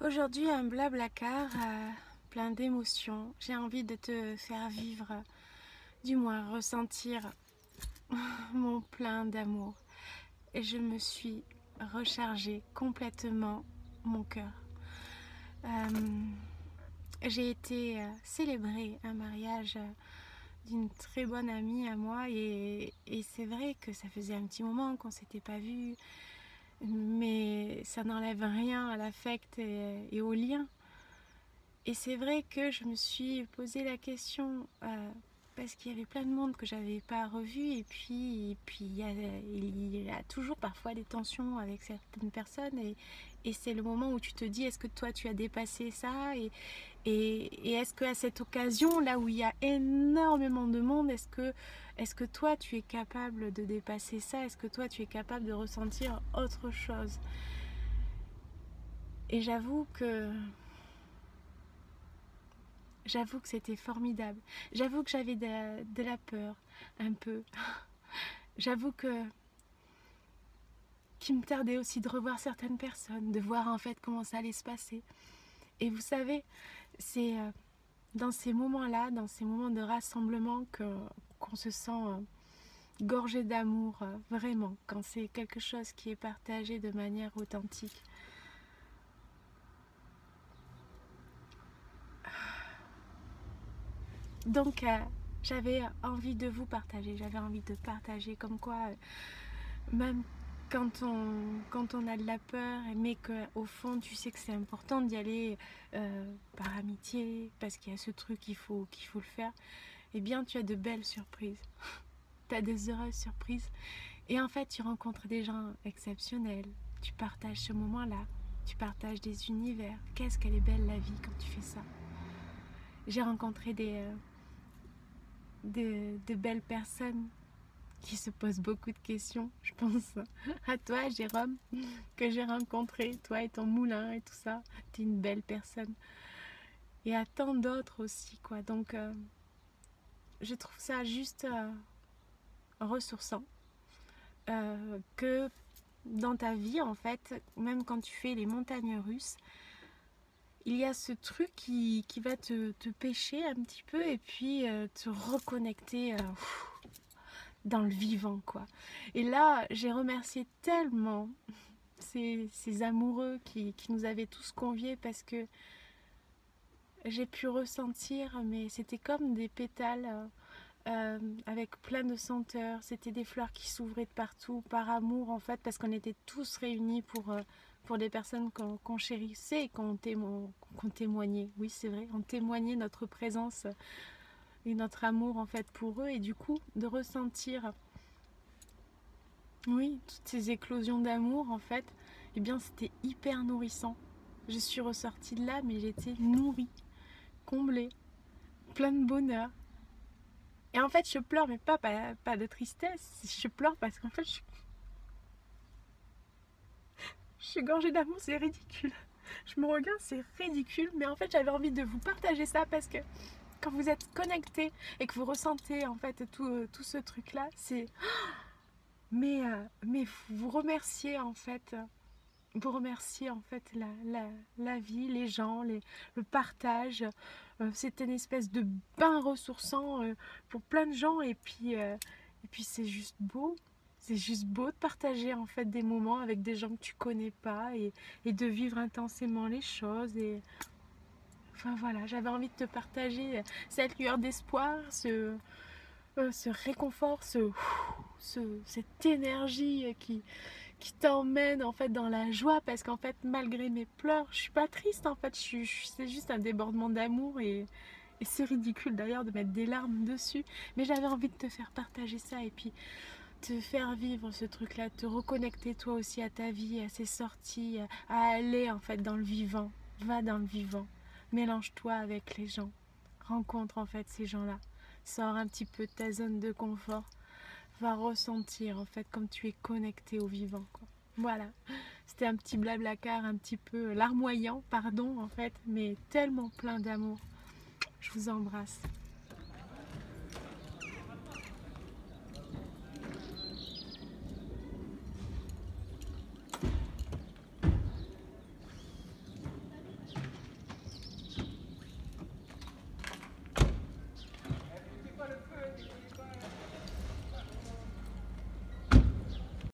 Aujourd'hui, un blablacar plein d'émotions. J'ai envie de te faire vivre, du moins ressentir mon plein d'amour. Et je me suis rechargée complètement mon cœur. J'ai été célébrer un mariage d'une très bonne amie à moi et c'est vrai que ça faisait un petit moment qu'on s'était pas vu, mais ça n'enlève rien à l'affect et au lien. Et c'est vrai que je me suis posé la question parce qu'il y avait plein de monde que j'avais pas revu et puis il y a toujours parfois des tensions avec certaines personnes et c'est le moment où tu te dis est-ce que toi tu as dépassé ça et est-ce qu'à cette occasion là où il y a énormément de monde est-ce que toi tu es capable de dépasser ça, est-ce que toi tu es capable de ressentir autre chose. Et j'avoue que c'était formidable. J'avoue que j'avais de la peur, un peu. J'avoue qu'il me tardait aussi de revoir certaines personnes, de voir en fait comment ça allait se passer. Et vous savez, c'est dans ces moments-là, dans ces moments de rassemblement qu'on se sent gorgé d'amour, vraiment, quand c'est quelque chose qui est partagé de manière authentique. Donc, j'avais envie de vous partager, j'avais envie de partager comme quoi, même quand on a de la peur, mais qu'au fond, tu sais que c'est important d'y aller par amitié, parce qu'il y a ce truc qu'il faut le faire, eh bien, tu as de belles surprises. Tu as des heureuses surprises. Et en fait, tu rencontres des gens exceptionnels. Tu partages ce moment-là. Tu partages des univers. Qu'est-ce qu'elle est belle la vie quand tu fais ça. J'ai rencontré de belles personnes qui se posent beaucoup de questions. Je pense à toi, Jérôme, que j'ai rencontré, toi et ton moulin et tout ça. T'es une belle personne. Et à tant d'autres aussi, quoi. Donc, je trouve ça juste ressourçant. Que dans ta vie, en fait, même quand tu fais les montagnes russes, il y a ce truc qui va te pêcher un petit peu et puis te reconnecter dans le vivant, quoi. Et là, j'ai remercié tellement ces amoureux qui nous avaient tous conviés parce que j'ai pu ressentir, mais c'était comme des pétales avec plein de senteurs. C'était des fleurs qui s'ouvraient de partout par amour, en fait, parce qu'on était tous réunis pour des personnes qu'on chérissait et qu'on témoignait. Oui, c'est vrai, on témoignait notre présence et notre amour, en fait, pour eux. Et du coup, de ressentir, oui, toutes ces éclosions d'amour, en fait, eh bien, c'était hyper nourrissant. Je suis ressortie de là, mais j'étais nourrie, comblée, plein de bonheur. Et en fait, je pleure, mais pas de tristesse. Je pleure parce qu'en fait, je suis gorgée d'amour, c'est ridicule. Je me regarde, c'est ridicule. Mais en fait, j'avais envie de vous partager ça parce que quand vous êtes connecté et que vous ressentez en fait tout ce truc-là, c'est... Mais vous remerciez en fait... Vous remerciez en fait la vie, les gens, le partage. C'est une espèce de bain ressourçant pour plein de gens. Et puis c'est juste beau. C'est juste beau de partager en fait des moments avec des gens que tu connais pas et de vivre intensément les choses. Et enfin voilà, j'avais envie de te partager cette lueur d'espoir, ce réconfort, cette énergie qui t'emmène en fait dans la joie parce qu'en fait malgré mes pleurs je suis pas triste, en fait c'est juste un débordement d'amour et c'est ridicule d'ailleurs de mettre des larmes dessus, mais j'avais envie de te faire partager ça et puis te faire vivre ce truc là, te reconnecter toi aussi à ta vie, à ses sorties, à aller en fait dans le vivant. Va dans le vivant, mélange-toi avec les gens, rencontre en fait ces gens là, sors un petit peu de ta zone de confort, va ressentir en fait comme tu es connecté au vivant, quoi. Voilà, c'était un petit blablacar un petit peu larmoyant, pardon en fait, mais tellement plein d'amour. Je vous embrasse.